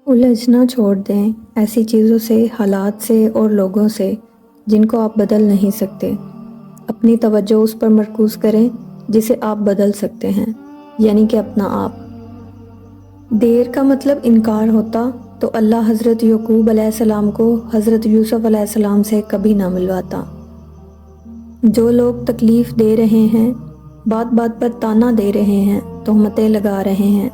الجھنا چھوڑ دیں ایسی چیزوں سے، حالات سے اور لوگوں سے جن کو آپ بدل نہیں سکتے۔ اپنی توجہ اس پر مرکوز کریں جسے آپ بدل سکتے ہیں، یعنی کہ اپنا آپ۔ دیر کا مطلب انکار ہوتا تو اللہ حضرت یعقوب علیہ السلام کو حضرت یوسف علیہ السلام سے کبھی نہ ملواتا۔ جو لوگ تکلیف دے رہے ہیں، بات بات پر تانا دے رہے ہیں، تہمتیں لگا رہے ہیں،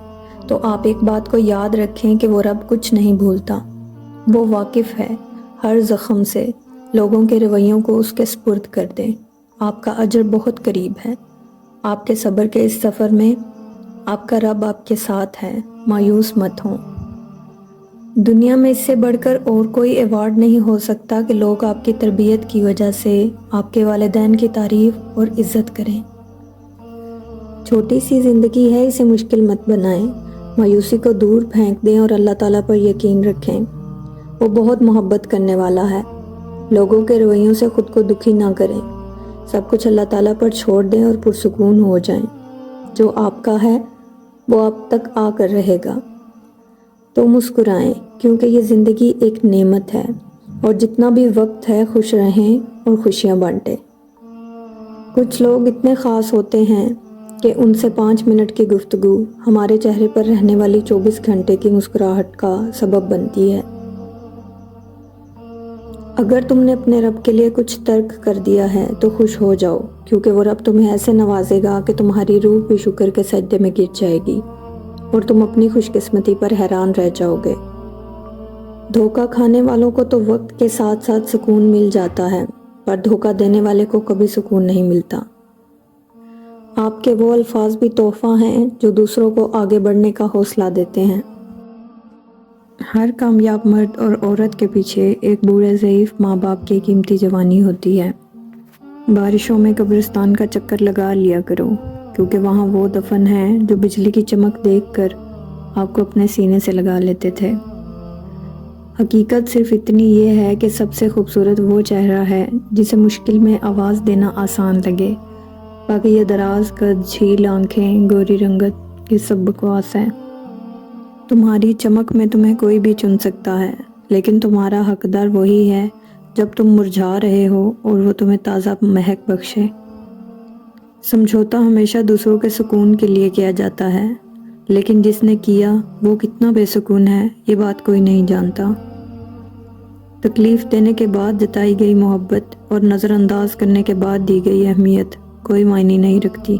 تو آپ ایک بات کو یاد رکھیں کہ وہ رب کچھ نہیں بھولتا۔ وہ واقف ہے ہر زخم سے۔ لوگوں کے رویوں کو اس کے سپرد کر دیں۔ آپ کا اجر بہت قریب ہے۔ آپ کے صبر کے اس سفر میں آپ کا رب آپ کے ساتھ ہے۔ مایوس مت ہوں۔ دنیا میں اس سے بڑھ کر اور کوئی ایوارڈ نہیں ہو سکتا کہ لوگ آپ کی تربیت کی وجہ سے آپ کے والدین کی تعریف اور عزت کریں۔ چھوٹی سی زندگی ہے، اسے مشکل مت بنائیں۔ مایوسی کو دور پھینک دیں اور اللہ تعالیٰ پر یقین رکھیں۔ وہ بہت محبت کرنے والا ہے۔ لوگوں کے رویوں سے خود کو دکھی نہ کریں۔ سب کچھ اللہ تعالیٰ پر چھوڑ دیں اور پرسکون ہو جائیں۔ جو آپ کا ہے وہ آپ تک آ کر رہے گا۔ تو مسکرائیں کیونکہ یہ زندگی ایک نعمت ہے، اور جتنا بھی وقت ہے خوش رہیں اور خوشیاں بانٹیں۔ کچھ لوگ اتنے خاص ہوتے ہیں کہ ان سے 5 منٹ کی گفتگو ہمارے چہرے پر رہنے والی 24 گھنٹے کی مسکراہٹ کا سبب بنتی ہے۔ اگر تم نے اپنے رب کے لیے کچھ ترک کر دیا ہے تو خوش ہو جاؤ، کیونکہ وہ رب تمہیں ایسے نوازے گا کہ تمہاری روح بھی شکر کے سجدے میں گر جائے گی اور تم اپنی خوش قسمتی پر حیران رہ جاؤ گے۔ دھوکہ کھانے والوں کو تو وقت کے ساتھ ساتھ سکون مل جاتا ہے، پر دھوکہ دینے والے کو کبھی سکون نہیں ملتا۔ آپ کے وہ الفاظ بھی تحفہ ہیں جو دوسروں کو آگے بڑھنے کا حوصلہ دیتے ہیں۔ ہر کامیاب مرد اور عورت کے پیچھے ایک بوڑھے ضعیف ماں باپ کی قیمتی جوانی ہوتی ہے۔ بارشوں میں قبرستان کا چکر لگا لیا کرو، کیونکہ وہاں وہ دفن ہے جو بجلی کی چمک دیکھ کر آپ کو اپنے سینے سے لگا لیتے تھے۔ حقیقت صرف اتنی یہ ہے کہ سب سے خوبصورت وہ چہرہ ہے جسے مشکل میں آواز دینا آسان لگے، باقی یہ دراز قد، جھیل آنکھیں، گوری رنگت، یہ سب بکواس ہے۔ تمہاری چمک میں تمہیں کوئی بھی چن سکتا ہے، لیکن تمہارا حقدار وہی ہے جب تم مرجھا رہے ہو اور وہ تمہیں تازہ مہک بخشے۔ سمجھوتا ہمیشہ دوسروں کے سکون کے لیے کیا جاتا ہے، لیکن جس نے کیا وہ کتنا بے سکون ہے یہ بات کوئی نہیں جانتا۔ تکلیف دینے کے بعد جتائی گئی محبت اور نظر انداز کرنے کے بعد دی گئی اہمیت کوئی معنی نہیں رکھتی۔